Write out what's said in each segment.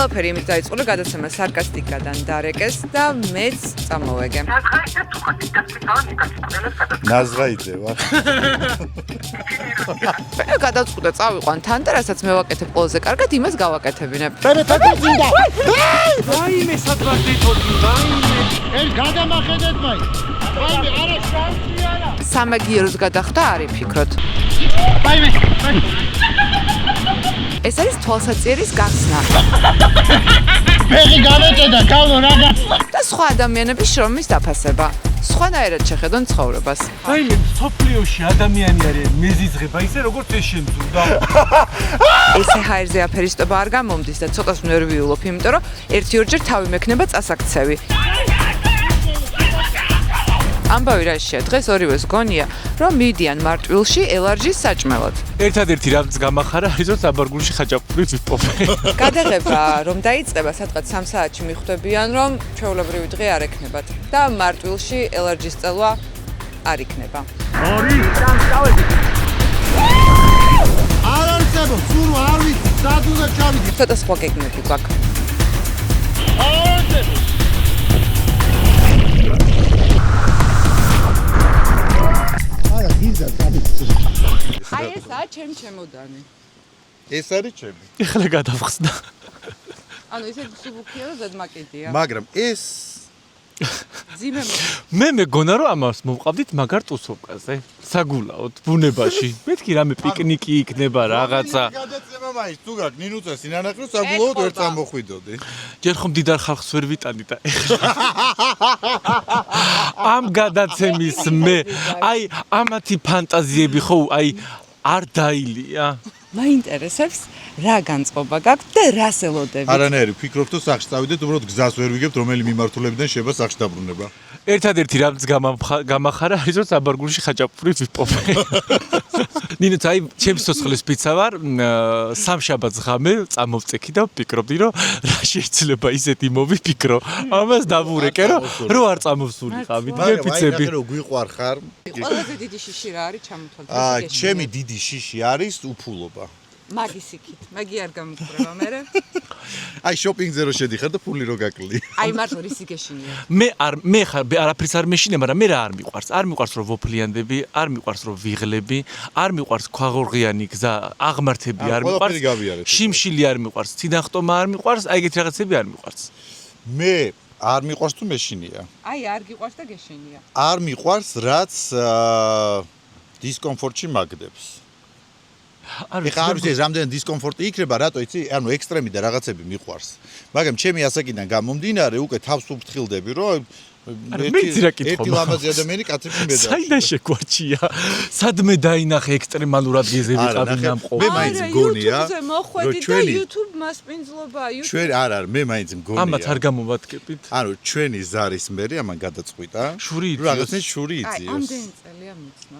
ყველაფერი იმით დაიწყო, რომ გადაცემა სარკასტიკადან დარეკეს და მეც წამოვეგე. ნაზრაიძე ვარ. მე გადავწყვიტე წავიყვან თან და რასაც მე ვაკეთებ ყველაზე კარგად, იმას გავაკეთებინებ. პერეფეთინდა. ვაიმე სადღაც დითოდი, ვაიმე. ელ გადამახედეთ მაინც. ვაიმე, არა შანსი არა. სამაგიეროს გადახდა არის ფიქრობთ. ვაიმე. ეს არის თვალსაწიერის გახსნა. ფეხი გამეჭედა, კავლო რა გახსნა. და სხვა ადამიანების შრომის დაფასება. სხვანაირად შეხედონ ცხოვრებას. ვაიმე, სოფლიოში ადამიანი არის მეზიზღება ისე როგორც ეს შემძულდა. ესე ჰაერზე აფერისტობა არ გამომდის და ცოტას ნერვიულობ, იმიტომ რომ ერთი-ორჯერ თავი მექნება წასაქცევი. ამბავი რაშია, დღეს ორივეს გონია, რომ მიდიან მარტვილში ელარჯის საჭმელად. ერთადერთი რაც გამახარა არის რომ საბარგულში ხაჭაპური ვიპოვე. გადაღება რომ დაიწყება, სადღაც 3 საათში მიხვდებიან, რომ ჩვეულებრივი დღე არ ექნებათ და მარტვილში ელარჯის წელვა არ იქნება. ორი სამსავები. არ არცებო, სულ არ ვიცი, სად უნდა ჩავიდე. ცოტა სხვა გეგმები გვაქვს. არცებო. არა, გიზა დავიცი. აი ესაა ჩემი ჩემოდანი. ეს არის ჩემი. ეხლა გადავხსნა. ანუ ისე სუბუქია და ზედმაკიდია. მაგრამ ეს ძიმე მე მეგონა რომ ამას მოვყავდით მაგარ ტუსოვკაზე. საგულაოდ ბუნებაში. მეთქი რამე პიკნიკი იქნება რაღაცა. გადაცემა მაინც თუ გაქვს ნინუცა სინანახრო საგულოდ ვერ წამოხვიდოდი. ჯერ ხომ დიდარ ხალხს ვერ ვიტანი და ეხლა ამ გადაცემის მე აი ამათი ფანტაზიები ხო აი არ დაილია. მაინტერესებს რა განწყობა გაქვთ და რას ელოდებით. არანაირი ვფიქრობ თუ სახში წავიდეთ, უბრალოდ გზას ვერ ვიგებთ, რომელი მიმართულებიდან შეება სახში დაბრუნება. ერთადერთი რაც გამახარა არის რომ საბარგულში ხაჭაპური ვიპოვე. ნინო აი ჩემს სოცხლის პიცა ვარ, სამშაბათს ღამე წამოვწექი და ვფიქრობდი რომ რა შეიძლება ისეთი მოვიფიქრო. ამას დავურეკე რომ არ წამოვსულიყავით მე პიცები. მაგრამ აი გვიყვარ ხარ. ყველაზე დიდი შიში რა არის ჩამოთვალ. ჩემი დიდი შიში არის უფულობა. მაგის იქით. მაგი არ გამიგრება მერე. აი შოპინგზე რო შედიხარ და ფული რო გაკლი. აი მარტო რისი გეშინია. მე ხარ არაფრის არ მეშინე, მაგრამ მე რა არ მიყვარს. არ მიყვარს რომ ვოფლიანდები, არ მიყვარს რომ ვიღლები, არ მიყვარს ქვაღორღიანი გზა, აღმართები არ მიყვარს. შიმშილი არ მიყვარს, ციდახტომა არ მიყვარს, აი ეგეთი რაღაცები არ მიყვარს. მე არ მიყვარს თუ მეშინია. აი არ გიყვარს და გეშინია. არ მიყვარს რაც დისკომფორტში მაგდებს. ეხლა არ ვიცი რამდენი დისკომფორტი იქნება, რატო იცი? ანუ ექსტრემი და რაღაცები მიყვარს. მაგრამ ჩემი ასაკიდან გამომდინარე, უკვე თავს უფრთხილდები, რომ ერთი ლამაზი ადამიანი კაცებში მედავა. საიდან შეგვარჩია? სადმე დაინახე ექსტრემალურად გეზები ყავინა ამ მე მაინც მგონია, რომ ჩვენი YouTube მასპინძლობა, ჩვენ არა, მე მაინც მგონია. ამათ არ გამოვადგებით. ანუ ჩვენი ზარის მერე ამან გადაწყვიტა. რაღაცნაირ შური იძიოს. ამდენი წელია მიცნო.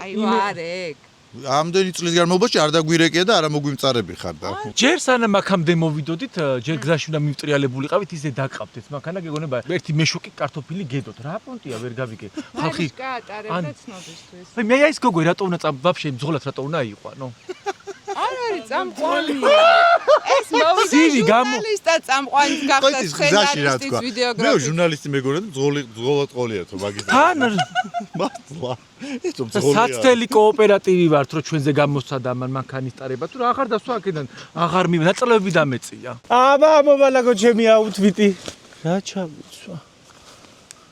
აი ვარეკ. ამდენი წლის განმავლობაში არ დაგვირეკია და არა მოგვიმწარები ხარ და. ჯერ სანამ აქამდე მოვიდოდით, ჯერ გზაში უნდა მივტრიალებულიყავით, ისე დაგყავდეთ. მაქანა გეგონება ერთი მეშოკი კარტოფილი გედოთ. რა პონტია ვერ გავიგე. ხალხი კატარებდა ცნობისთვის. აი მე ის გოგო რატო უნდა ვაფშე ბძღოლად რატო უნდა იყვანო? არ არის წამყვანი. ეს მოვიდა ჟურნალისტა წამყვანი გახდა სცენარისტის ვიდეოგრაფი. მე ჟურნალისტი მეგონა და ბძღოლად ყოლიათ მაგის. თან მართლა. ეს ბძღოლია. საცდელი კოოპერატივი ვართ, რომ ჩვენზე გამოსცადა ამან მანქანისტარება, თუ რა ახარ დასვა აქედან აღარ მივიდა, ნაწილები დამეწია. აბა მოვალაგო ჩემი აუთფიტი. რა ჩავიცვა?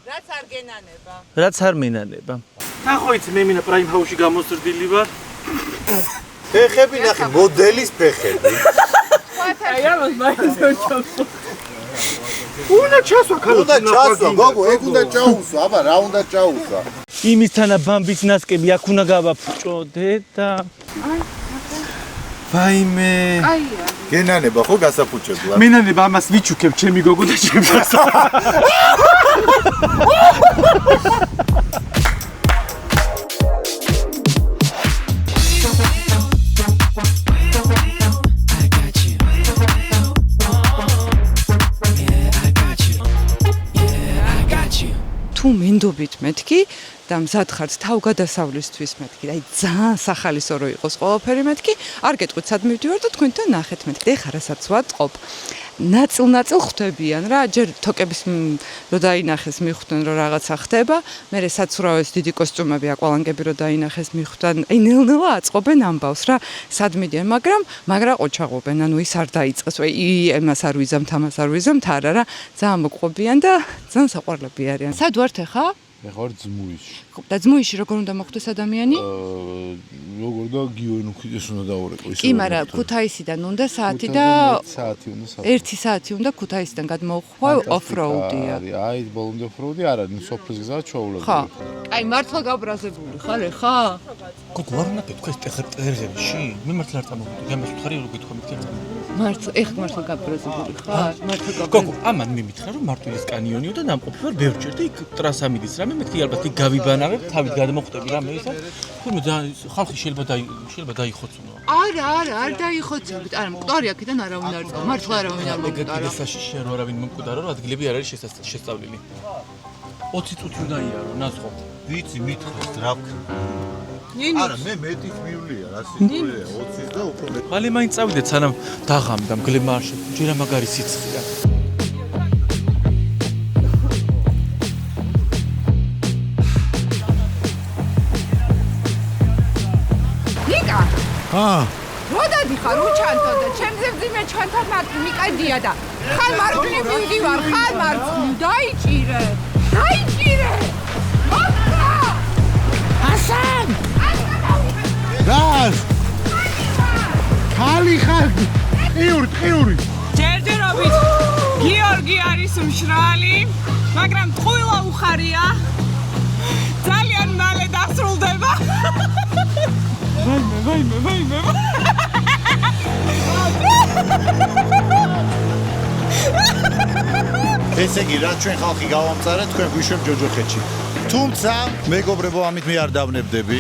რაც არ გენანება. რაც არ მინანება. ნახო იცი მე მინა პრაიმ ჰაუსში გამოსწრდილი ვარ. ფეხები ნახე, მოდელის ფეხები. აი ამას მაინც ჩავსვა. უნდა ჩასვა ქალო. უნდა ჩასვა, გოგო, ეგ უნდა ჩაუსვა, აბა რა უნდა ჩაუსვა? იმისთანა ბამბის ნასკები აქ უნდა გავაფუჭოდე და ვაიმე. აია. გენანება ხო გასაფუჭებლად. მენანება ამას ვიჩუქებ ჩემი გოგო და ჩემს. თუ მენდობით მეთქი და მზად ხართ თავგადასავლისთვის მეთქი, აი ძალიან სახალისო რო იყოს ყველაფერი მეთქი, არ გეტყვით სად მივდივარ და თქვენთან ნახეთ მეთქი. ეხლა რასაც ვატყობ, ნაწილ-ნაწილ ხვდებიან რა, ჯერ თოკების რო დაინახეს მიხვდნენ რომ რაღაცა ხდება, მერე საცურავეს დიდი კოსტიუმები აკვალანგები რო დაინახეს მიხვდნენ, აი ნელ-ნელა აწყობენ ამბავს რა, სად მიდიან, მაგრა ყოჩაღობენ, ანუ ის არ დაიწყეს, იმას არ ვიზამთ, ამას არ ვიზამთ, არა რა, ძალიან მოყვებიან და ძალიან საყვარლები არიან. სად ვართ ახლა? ეხარ ძმუიში. და ძმუიში როგორ უნდა მოხვდეს ადამიანი? როგორ და გიოენუქიდეს უნდა დაურეკო ისე. კი, მაგრამ ქუთაისიდან უნდა საათი და 1 საათი უნდა ქუთაისიდან გადმოვხვა ოფროუდია. აი, ბოლომდე ოფროუდი არა, სოფლის გზა ჩაულებდი. ხო. აი, მართლა გაბრაზებული ხარ ეხა? გოგო არ უნდა გეთქვა ეს ტეღერში? მე მართლა არ წამოვიდი. გამოსუთხარი როგორ გეთქვა მითქვა. მართლა გაბრაზებული ხარ? მართლა გოგო, ამან მე მითხრა რომ მარტვილის კანიონიო და დამყოფი ვარ ბევრჯერ და იქ ტრასა მიდის რამე მეთქი ალბათ იქ გავიბანავებ, თავით გადმოხვდები რამე ისა. თუმცა ხალხი შეიძლება დაიხოცუნო. არა, არ დაიხოცებით. არა, მკვდარი აქედან არავინ არ წავა. მართლა არავინ არ მომკვდარა. ეგ საშიშია რომ არავინ მომკვდარა, რომ ადგილები არ არის შესწავლილი. 20 წუთი უნდა იარო, ნაზღო. ვიცი, მითხრას რა ვქნა. არა, მე მეტიც მივლია, რა სიტყვია, 20 და უფრო მეტი. მალე მაინც წავიდეთ, სანამ დაღამდა, მგლება არ შეგვიძლია. ჯერა მაგარი სიცხეა. ნიკა, როდადი ხარ უჩანთო და ჩემზე მძიმე ჩანთა მარტი მიყედია და ხან მარჯვნივ მივდივარ, ხან მარცხნივ, დაიჭირე. ასან! გას! ხალი ხარ! ყიური! ჯერჯერობით გიორგი არის მშრალი, მაგრამ ტყუილა უხარია. ძალიან მალე დასრულდება. ვაიმე. ესე იგი, რა ჩვენ ხალხი გავამწარეთ, თქვენ გვიშვებ ჯოჯოხეთში. თუმცა, მეგობრებო, ამით მე არ დავნებდები.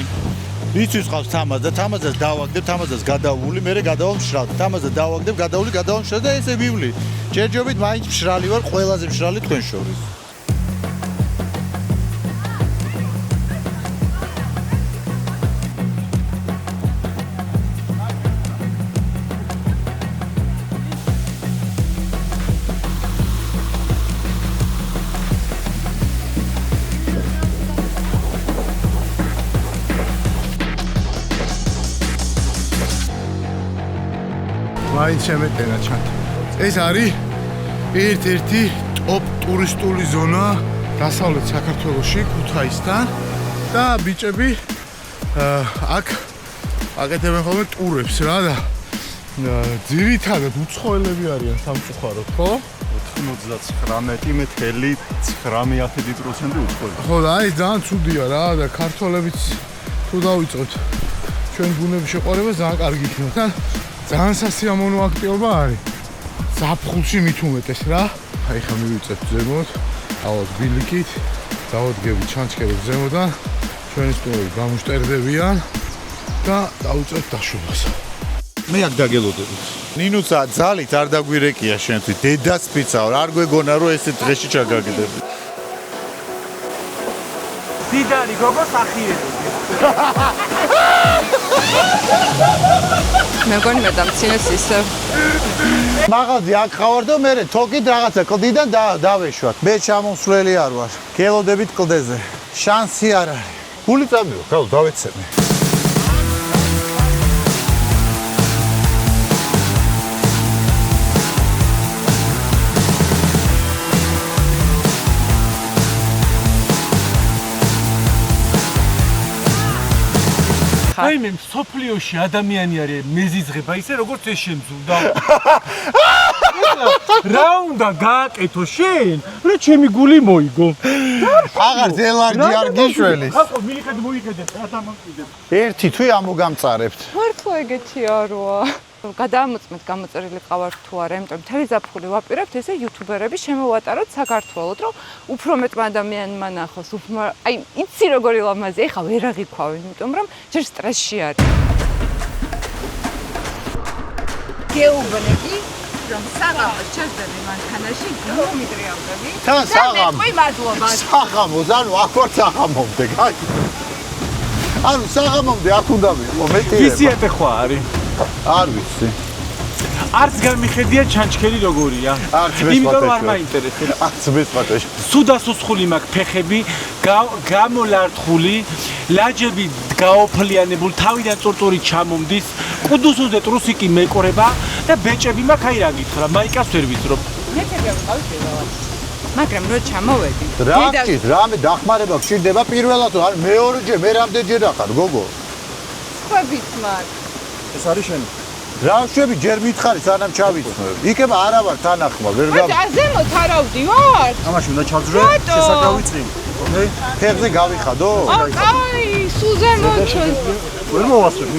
იცის ყავს თამაზ და თამაზას დავაგდებ, თამაზას გადავული, მერე გადავალ მშრალს. თამაზას დავაგდებ, გადავული, გადავალ მშრალს და ესე მივლი. ჯერჯერობით მაინც მშრალი ვარ, ყველაზე მშრალი თქვენ შორის. მაინც შემეტენა ჩანთა. ეს არის ერთ-ერთი ტოპ ტურისტული ზონა დასავლეთ საქართველოში, ქუთაისთან და ბიჭები აქ აკეთებენ ხოლმე ტურებს რა და ძირითადად უცხოელები არიან სამწუხაროდ, ხო? 99.9% უცხოელი. ხო და აი ძალიან ცუდია რა და ქართველებიც თუ დავიწყოთ ჩვენ ბუნების შეყვარება ძალიან კარგი იქნება და ძალიან სასიამოვნო აქტივობა არის. ზაფხულში მით უმეტეს რა. აი ხა მივიწევთ ზემოთ, ავად ბილიკით, დავადგებით ჩანჩქერებს ზემოდან, ჩვენი სტუმრები გამუშტერდებიან და დავუწევთ დაშვებას. მე აქ დაგელოდებით. ნინუცა ძალით არ დაგვირეკია შენთვის. დედას ფიცავ, არ გვეგონა რომ ესე დღეში ჩაგაგდები. დიდარი გოგო სახიერი. მე მგონი მე დამცინეს ისე. მაღაზი აქ ხავარ და მე თოკით რაღაცა კლდიდან დავეშვათ. მე ჩამოსვლელი არ ვარ. გელოდებით კლდეზე. შანსი არ არის. გული წამივა, ხალ დავეცემე. აი მე სოფლიოში ადამიანი არის მეზიზღება ისე როგორც ეს შემძულდა. რა უნდა გააკეთო შენ? რა ჩემი გული მოიგო. აღარ ზელარჯი არ გიშველი. აკო მოიხედე რა დამამკვიდებ. ერთი თვე ამოგამწარებთ. მართლა ეგეთი აროა. გადამოწმეთ გამოწერილი ყავართ თუ არა, იმიტომ რომ მთელი ზაფხული ვაპირებთ ესე იუთუბერები შემოვატაროთ საქართველოს, რომ უფრო მეტმა ადამიანმა ნახოს, აი იცი როგორი ლამაზია, ეხა ვერ აღიქვავ, იმიტომ რომ ჯერ სტრესში არის. გეუბნები, რომ საღამოს ჩასდები მანქანაში, გამომიტრიალდები. თან საღამ. მე მადლობა. საღამოს, ანუ აქ ვარ საღამომდე, გაიგე. ანუ საღამომდე აქ უნდა ვიყო, მეტი. ისიათე ხო არის? არ ვიცი. არც გამიხედია ჩანჩქერი როგორია. იმიტომ არ მაინტერესებს. არც მესმათეში. სუდასუსხული მაქვს ფეხები, გამოლარტყული, ლაჯები გაოფლიანებული, თავიდან წორწორი ჩამომდის, ყუდუსუზე ტრუსიკი მეკორება და ბეჭები მაქვს, აი რა გითხრა, მაიკას ვერ ვიწრობ. მე თებია ვიყავი პირველად. მაგრამ რო ჩამოვედი. რაკის, რამე დახმარება გჭირდება პირველად, არ მეორეჯერ, მე რამდენჯერ ახარ, გოგო? ხვებით მაგ. ეს არის შენი. რა შვები ჯერ მითხარი, სანამ ჩავიცნო. იქება არა ვარ თანახმა, ვერ აი ზემოთ არ ავდივარ. ამაში უნდა ჩავძრე, შესაკრავი წინ. ოკეი? ფეხზე გავიხადო? აი, სულ ზემოთ. ვერ მოვასწრებ.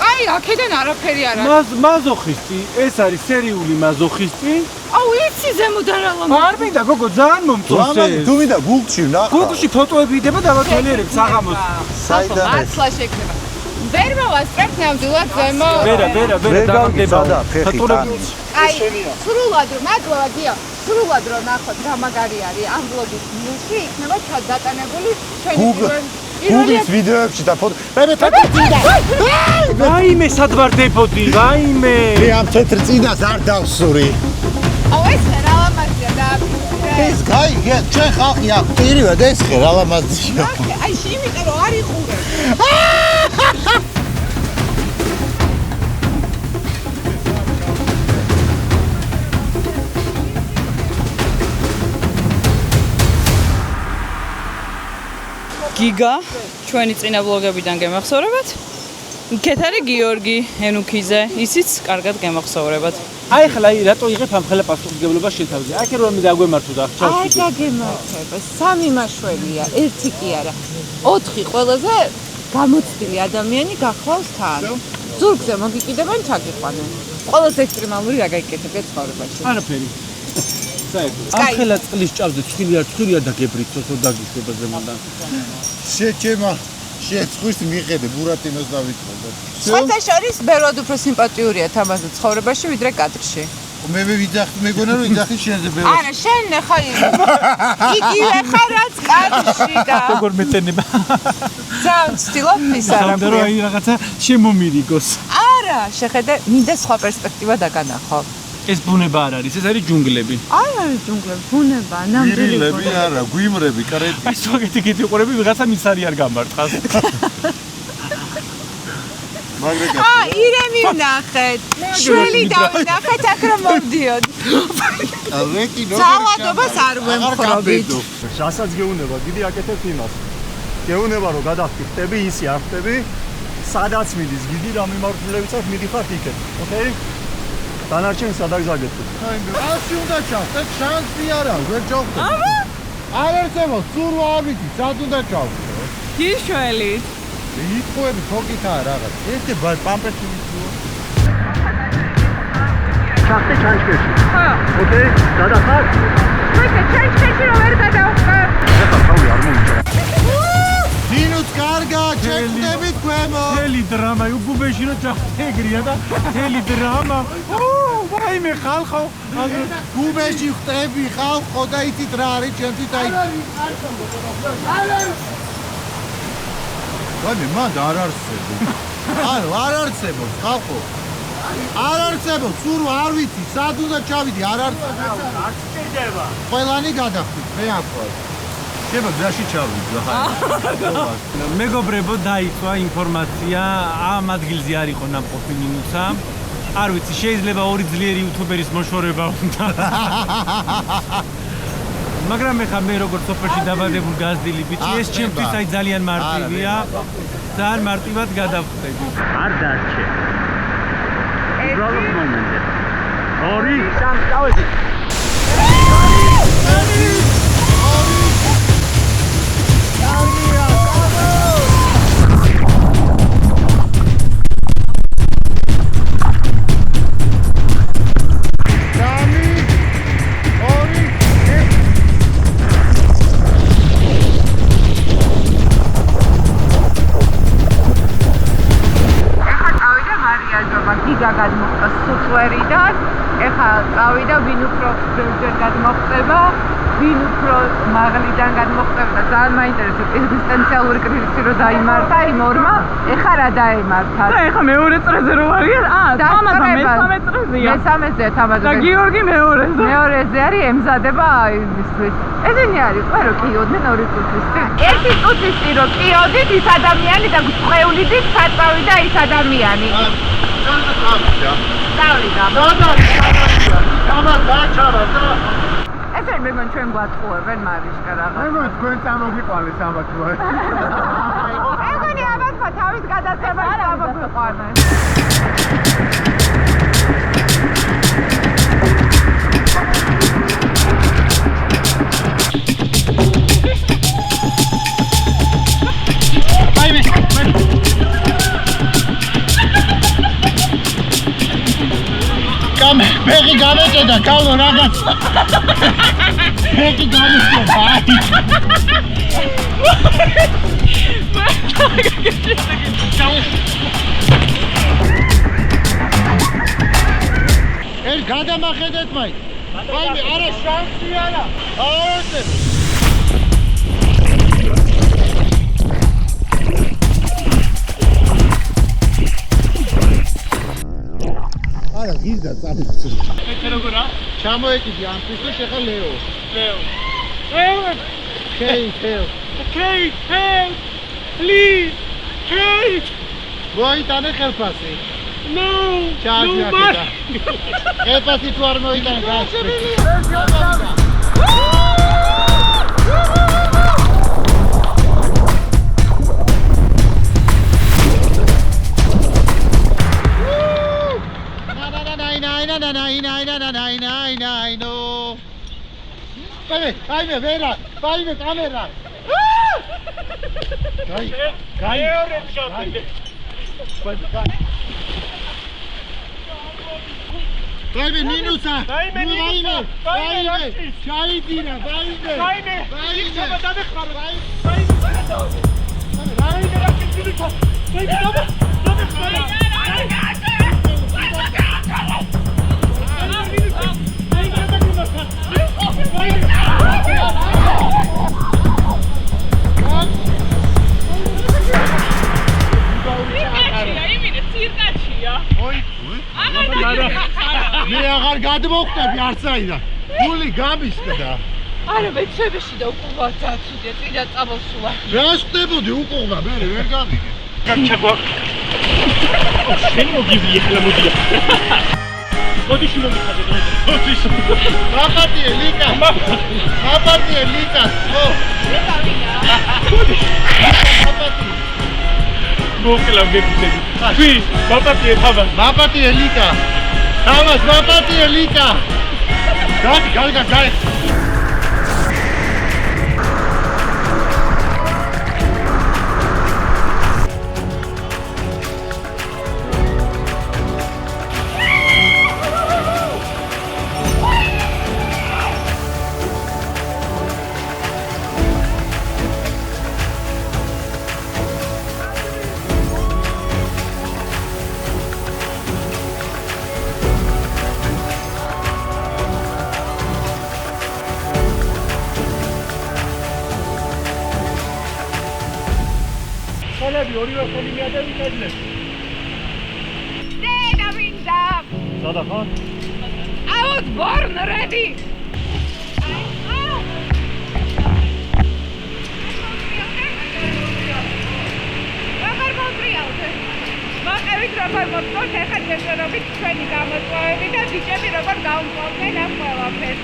აი, აქედან არაფერი არ არის. მაზოხისტი, ეს არის სერიული მაზოხისტი. აუ, იცი ზემოდან რა ლამაზ. არ მინდა გოგო, ძალიან მომწონს ეს. თუ მინდა გუგლში ვნახავ. გუგლში ფოტოები იდება დავათვალიერებ საღამოს. საიდან ეს? ასლა შექნება. ვერ მოვასწრებ ნამდვილად ზემო. ვერა, დამაგდება. ფოტოები. აი, სრულად რომ მადლობა გია. სრულად რომ ნახოთ რა მაგარი არის ამ ბლოგის ნიუში იქნება ჩადატანებული ჩვენი გუგლის ვიდეოებში და ფოტო. მე თეთრ წინდა. ვაიმე, სად ვარ დებოდი? ვაიმე. მე ამ თეთრ წინას არ დავსური. აუ ეს რა ლამაზია და ეს გაიგე, ჩვენ ხალხი აქ პირივად ეს რა ლამაზია. აი იმიტომ რომ არ იხურე. გიგა, ჩვენი წინა ბლოგებიდან გემახსოვრებათ. იქეთ არის გიორგი ენუქიძე, ისიც კარგად გემახსოვრებათ. აი ხლა რატო იღებ ამ ხელა პასუხისმგებლობას შენ თავზე? აქ რომ მე დაგვემართო და არ გაგემართება, სამი მაშვენია, ერთი კი არა. 4 ყველაზე გამოცდილი ადამიანი გახლავს თან. ზურგზე მოგიკიდებენ, ჩაგიყვანენ. ყველაზე ექსტრემალური რა გაიკეთებია ცხოვრებაში? არაფერი. ამ ხელა წყლის ჭავზე ცხვირია და გებრიცოს დაგიშვება ზემოდან. შეჩემა შეცხვის მიხედე ბურატინოს დავიწყო. სხვათა შორის ბევრად უფრო სიმპათიურია თამაზე ცხოვრებაში ვიდრე კადრში. მე ვიძახი, მეგონა რომ ვიძახი შენზე ბევრად. არა, შენ ხარ იგივე ხარ რაც კადრში და როგორ მეტენება? ძალიან ვცდილობ ის არა. და რომ აი რაღაცა შემომირიგოს. არა, შეხედე, მინდა სხვა პერსპექტივა დაგანახო. ეს ბუნება არ არის, ეს არის ჯუნგლები. არ არის ჯუნგლები, ბუნება, ნამდვილი ირილები არა, გვიმრები, კრეტი. აი სვაგეთი გიტიყურები ვიღაცა მიცარი არ გამარტყას. ირემი ვნახეთ, შვილი დავინახეთ, აქ რომ მოვდიოდ. ალეკი ნო. ძალადობას არ ვემხრობით. რასაც გეუნება, დიდი აკეთებ იმას. გეუნება რომ გადახტები, ისი არ ხტები, სადაც მიდის, გიდი რა მიმართულებით აქვს, მიდიხართ იქეთ. ოკეი? დანარჩენ სადაგზაგეთ. ასე უნდა ჩავხდეთ, შანსი არა, ვერ ჩავხდეთ. არ ერთება, სულ არ ვიცი, სად უნდა ჩავხდეთ. გიშველით. იტყვები ფოკითაა რაღაც. ესე პამპეთი მიწუო. ჩახტე ჩანჩქერში. ხო. ოკეი, გადახარ. მე ჩანჩქერში რომ ვერ გადავხარ. ეხლა თავი არ მომიჭრა. დინუც კარგა, ჩეკდებით ქვემო. თელი დრამა, უგუბეში რომ ჩახტეგრია და თელი დრამა. ვაიმე ხალხო, გუბეში ხტები, ხალხო და იცით რა არის ჩემთვის აი. ვაიმე, მანდ არ არსებო. არ არსებო, ხალხო. არ არსებო, სულ არ ვიცი, სად უნდა ჩავიდი, არ არსებო. არ სჭირდება. ყველანი გადახდით, მე აკვარ. შევა გზაში ჩავიდე, ახლა. მეგობრებო, დაიწვა ინფორმაცია, ამ ადგილზე არ იყო ნამყოფი ნინუცა. არ ვიცი, შეიძლება ორი ძლიერი იუთუბერის მოშორება უნდა. მაგრამ ეხა მე როგორც სოფელში დაბადებული გაზრდილი ბიჭი, ეს ჩემთვის აი ძალიან მარტივია. ძალიან მარტივად გადავხდები. არ დარჩე. უბრალოდ მომენტი. ორი, სამ, დავედი. გიგა გადმოხდა სუწვერიდან, ეხლა წავიდა ვინ უფრო ბევრჯერ გადმოხდება ვინ უფრო მაღლიდან გადმოხტებოდა ძალიან მაინტერესებს ეგზისტენციალური კრიზისი რო დაიმართა იმ ორმა ეხლა რა დაემართა და ეხლა მეორე წრეზე რო არიან თამაზა მესამე წრეზეა მესამეზეა თამაზა და გიორგი მეორეზე მეორეზე არის ემზადება იმისთვის ესენი არის ყველა რო კიოდნენ 2 წუთის წინ ერთი წუთის წინ რო კიოდით ის ადამიანი და გწევლიდით საწავიდა ის ადამიანი ესე მე მგონი ჩვენ გვატყუებენ მარიშკა რაღაც მე მგონი თქვენ წამოგიყვანეს ამათო ეგონი ამათმა თავის გადაცემას წამოგიყვანეს ბეღი გამეჭედა კალო რაღაც ბეღი გამეჭედა ერ გადამახედეთ მაინც ვაიმე არა შანსი არა აორდე არა გიზდა წამოწევ ეხლა როგორა ჩამოეკიდი ამ ფისო შეხა ლეო Hey, please, hey! მოიტანე ხელფასი No, ჩააჯი no, აქედა ხელფასი თუ არ მოიტანე გასწრე Kaime, vera, kaime, kamera. Kaime, Ninusa. Kaime. Chaidira, kaime. მე აღარ გადმოხტები არც აიდან. გული გამისკდა. არა მე ჩვენში და უკუღვა დაცუდე წინა წამოსულა. რა ხდებოდი უკუღვა მე ვერ გავიგე. გაჩაგვა. შენ მოგივი ეხლა მოდია. მოდიში მომიხადე დღეს. მოდიში. მაპატიე ლიკა. მაპატიე ლიკა. ო. ლიკა ვინა? მაპატიე. მოკლა გეკითხები. ვი, მაპატიე თამას. მაპატიე ლიკა. თამას მაპატიე ლიკა. გაი. ხელები ორივე ხელი მიადები კედლებს. მინდა. სადა ხარ? I was born ready. როგორ მოტრიალდე? მოკევით როგორ მოწყოთ ეხა ჯერჯერობით ჩვენი გამოწვევები და ბიჭები როგორ გავუმკლავდნენ ამ ყველაფერს.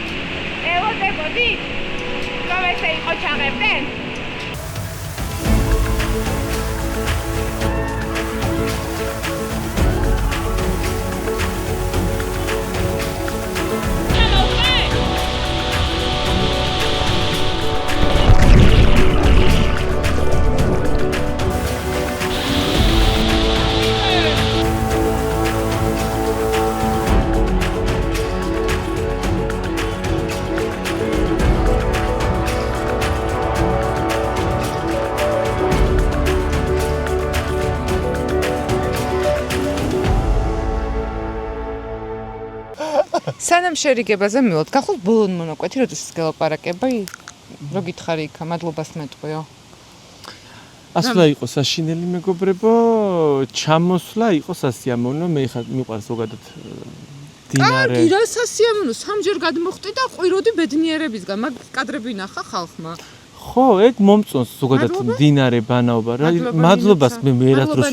ელოდებოდი? რომ ესე იყო ჩაღებდნენ? შერიგებაზე მივод. გახვალ ბოლონ მონაკვეთი, როდესაც გელაპარაკები, რო გითხარი იქა, მადლობას მეტყვიო. ასლა იყო საშინელი მეგობრებო, ჩამოსვლა იყო სასიამოვნო, მე ხა მიყვარს ზოგადად დინარე. კარგი, რა სასიამოვნო, სამჯერ გადმოხტი და ყვიროდი ბედნიერებისგან, მაგ კადრები ნახა ხალხმა. ხო, ეგ მომწონს ზოგადად დინარე ბანაობა რა. მადლობას მე ვერასდროს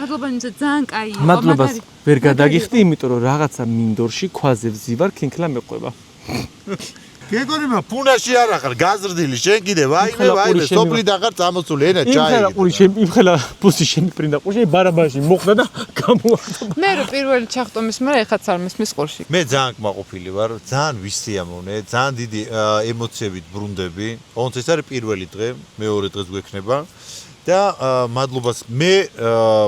მადლობა ნინცა, ძალიან კაია. მადლობას ვერ გადაგიხდი, იმიტომ რომ რაღაცა მინდორში ქვაზე ვზივარ, ქინქლა მეყვება. გეგონიმა ფუნაში არ ახარ გაზრდილი შენ კიდე ვაიმე სოფლი დაღარ წამოსული ენა ჩაი იმხელა პუსი შემიპრინდა ყურში ბარაბაში მოხდა და გამოვარდა მე რო პირველი ჩახტომის მერე ეხაც არ მისმის ყურში მე ძალიან კმაყოფილი ვარ ძალიან ვისიამოვნე ძალიან დიდი ემოციებით ბრუნდები ოღონდ ეს არის პირველი დღე მეორე დღეს გვექნება და მადლობას მე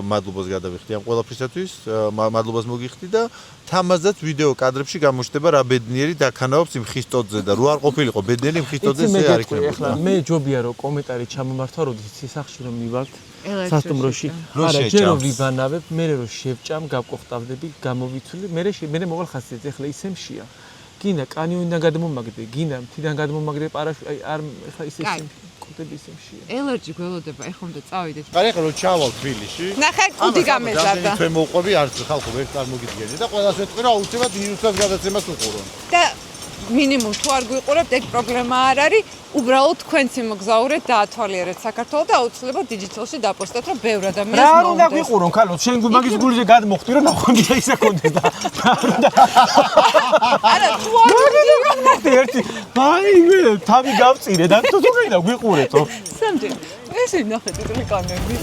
მადლობას გადავიხდი ამ ყველაფრისათვის მადლობას მოგიხდი და თამაზაც ვიდეო კადრებში გამოჩნდება რა ბედნიერი დაქანაობს იმ ხისტოძე და რო არ ყოფილიყო ბედნიერი იმ ხისტოძეზე არ იქნებოდა მე ჯობია რომ კომენტარი ჩამომართვა როდესაც სისახში რომ მივართ სასტუმროში არა ჯერ რომ ვიბანავებ მე რომ შევჭამ გავკოხტავდები გამოვიცვლი მე მოვალ ხასიათზე ახლა ისემშია გინდა კანიონიდან გადმომაგდე გინდა მთიდან გადმომაგდე პარაშუტი აი არ ახლა ისე კუდები ისემშია ელერჯი გველოდება ეხლა წავიდეთ არა ახლა რო ჩავალ თბილისში ნახე კუდი გამეზარდა ჩვენ მოყვები არც ხალხო ვერ წარმოგიდგენია და ყველას ვეთქვი რომ აუცილებლად ვირუსას გადაცემას უყურონ და მინიმუმ თუ არ გვიყურებთ ეგ პრობლემა არ არის უბრალოდ თქვენც იმოგზაურეთ დაათვალიერეთ საქართველოს და აუცილებლად დიჯიტალში დაპოსტეთ რომ ბევრ ადამიანს რა უნდა ვიყურონ ქალო შენ მაგის გულიზე გადმოხტი რომ ნახონდი და ისე კონდეს და არა თუ არ მოდი ერთი აი მე თავი გავწირე და თუ თქმა გვიყურეთო სამჯერ ესე ნახე ტიტული კანები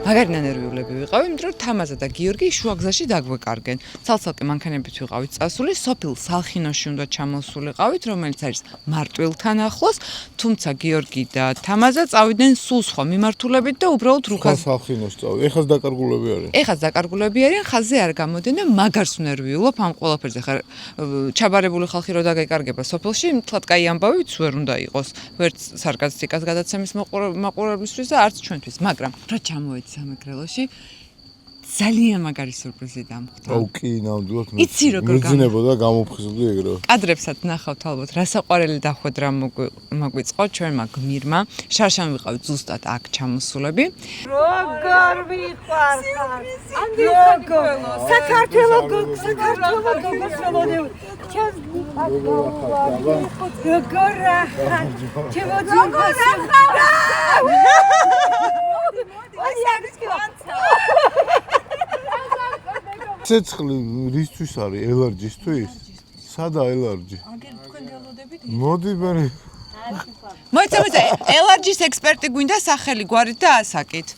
მაგარი ნერვიულები ვიყავი, იმიტომ რომ თამაზა და გიორგი შუაგზაში დაგვეკარგენ. ცალ-ცალკე მანქანებით ვიყავით წასული, სოფელ სალხინოში უნდა ჩამოსულიყავით, რომელიც არის მარტვილთან ახლოს, თუმცა გიორგი და თამაზა წავიდნენ სულ სხვა მიმართულებით და უბრალოდ რუხას სალხინოში წავი. ეხაც დაკარგულები არიან. ეხაც დაკარგულები არიან, ხაზზე არ გამოდენენ, მაგარს ვნერვიულობ ამ ყველაფერზე. ხარ ჩაბარებული ხალხი რო დაგეკარგება სოფელში, თლად კაი ამბავიც ვერ უნდა იყოს. ვერც სარკასტიკას გადაცემის მაყურებლისთვის და არც ჩვენთვის, მაგრამ რა ჩამოეცი სამეგრელოში ძალიან მაგარი სურპრიზი დამხვდა. აუ კი, ნამდვილად. იცი როგორ გამიძინებოდა გამოფხიზლდი ეგრე. კადრებსაც ნახავთ ალბათ, რა საყვარელი დახვედრა მოგვიწყო ჩვენმა გმირმა. შარშან ვიყავით ზუსტად აქ ჩამოსულები. როგორ ვიყვარხარ? როგორ? საქართველოს გოგოსელოდები. ჩას როგორ ახარ? ცეცხლი რისთვის არის? ელარჯისთვის? სადა ელარჯი? აგერ თქვენ გელოდებით? მოდი მე. მოიცა, ელარჯის ექსპერტი გვინდა სახელი გვარით და ასაკით.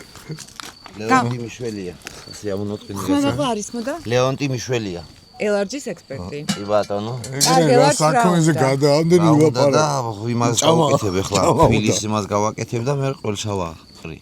ლეონტი მიშველია. სიამოვნო ტყინია. ხანაღა არის მოდა? ლეონტი მიშველია. ელარჯის ექსპერტი. კი ბატონო. ეგრე საქმეზე გადაამდენ ვილაპარაკ. და იმას გავაკეთებ ახლა. თბილისს იმას გავაკეთებ და მე ყველშა ვაყრი.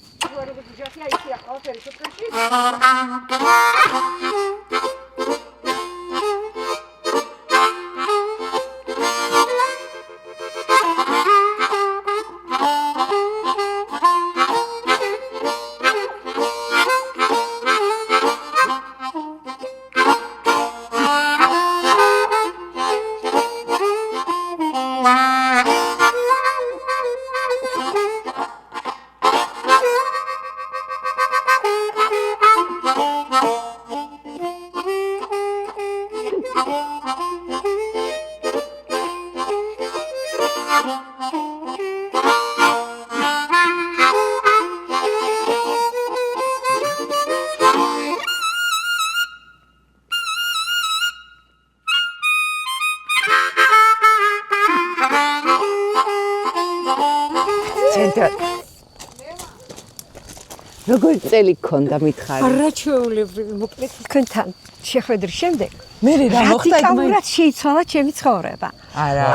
როგორი წელი გქონდა მითხარი? არა ჩვეულებრივი, მოკლედ თქვენთან შეხვედრის შემდეგ მე რა მოხდა იქ მაინც შეიცვალა ჩემი ცხოვრება. არა.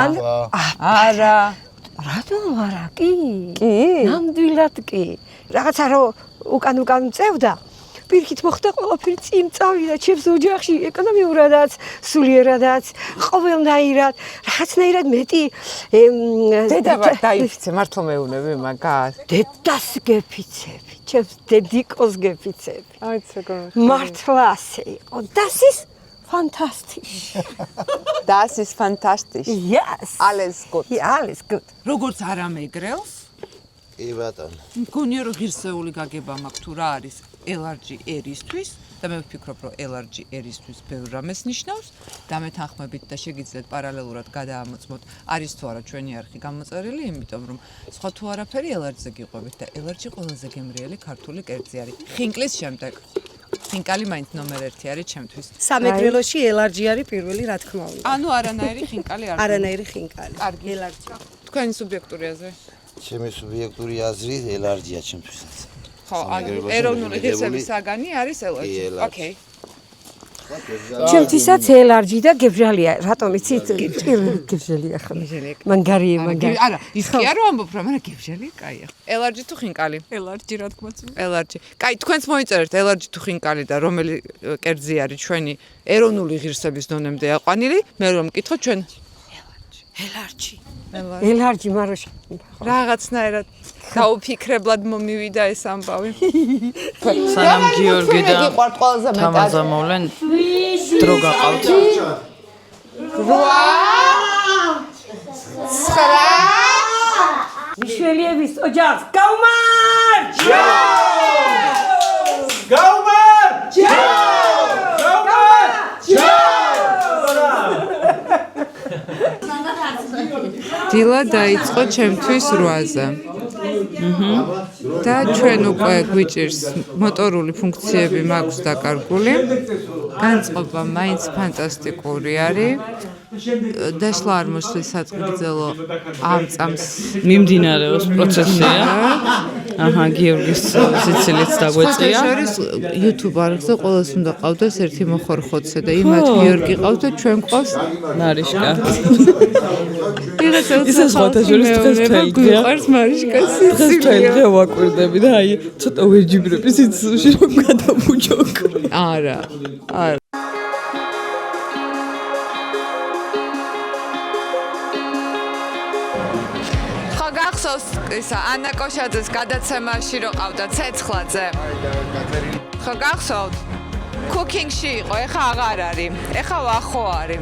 არა. რატომ არა? კი. ნამდვილად კი. რაღაცა რომ უკან მწევდა, პირიქით მოხდა ყველაფერი წინ წავიდა ჩემს ოჯახში ეკონომიურადაც, სულიერადაც, ყოველნაირად, რაღაცნაირად მეტი დედა დაიფიცე, მართლა მეუნები მაგას. დედას გეფიცები, ჩემს დედიკოს გეფიცები. აიც როგორ. მართლა ასე იყო. Das ist fantastisch. Das ist fantastisch. Yes. Alles gut. Ja, alles gut. როგორც არ ამეგრელს კი ბატონო. მგონია რომ ღირსეული გაგება მაქვს თუ რა არის LRG ერისთვის და მე ვფიქრობ რომ LRG ერისთვის ბევრ რამეს ნიშნავს და მე თანხმებით და შეგიძლიათ პარალელურად გადაამოწმოთ არის თუ არა ჩვენი არხი გამოწერილი იმიტომ რომ სხვა თუ არაფერი LRG-ზე გიყვებით და LRG ყველაზე გემრიელი ქართული კერძი არის ხინკლის შემდეგ ხინკალი მაინც ნომერ 1 არის ჩემთვის სამეგრელოში LRG არის პირველი რა თქმა უნდა ანუ არანაირი ხინკალი არ არანაირი ხინკალი კარგი LRG თქვენი სუბიექტური აზრი ჩემი სუბიექტური აზრით LRG-ია ჩემთვისაც. ხო, ეროვნული ღირსების საგანი არის LRG. ოკეი. ჩემთვისაც LRG და გებჟალია, რატომ იცით? გებჟალია ხო? მანგარია. არა, ის კი არ ვამბობ, მაგრამ გებჟალია კაია. LRG თუ ხინკალი? LRG რა თქმა უნდა. LRG. კაი, თქვენც მოიწერეთ LRG თუ ხინკალი და რომელი კერძი არის ჩვენი ეროვნული ღირსების დონემდე აყვანილი? მე რომ მკითხო ჩვენ LRG. LRG მაროში. რაღაცნაირად გაუფიქრებლად მომივიდა ეს ამბავი. სანამ გიორგი და თამაზა მოვლენ დრო გაყავთ. 8 მიშველიების ოჯახს გაუმარჯო! გაუმარჯო! დილა დაიწყო ჩემთვის 8-ზე. და ჩვენ უკვე გვიჭირს მოტორული ფუნქციები მაქვს დაკარგული. განწყობა მაინც ფანტასტიკური არის. დაშლა არ მოსვლის საწყგრძელო ამ წამს მიმდინარეობს პროცესია. აჰა, გიორგის სიცილიც დაგვეწია. შორის YouTube არხზე ყოველს უნდა ყავდეს ერთი მოხორხოცე და იმათ გიორგი ყავს და ჩვენ ყავს მარიშკა. ისე სხვათა შორის დღეს მთელი დღე. გვიყვარს მარიშკა დღეს მთელი დღე ვაკვირდები და აი ცოტა ვერჯიბრები სიცილში რომ გადამუჯოკ. არა. არა. გახსოვს ისა ანა კოშაძეს გადაცემაში რო ყავდა ცეცხლაძე. ხო გახსოვთ? Cooking-ში იყო, ეხა აღარ არის. ეხა ვახო არის.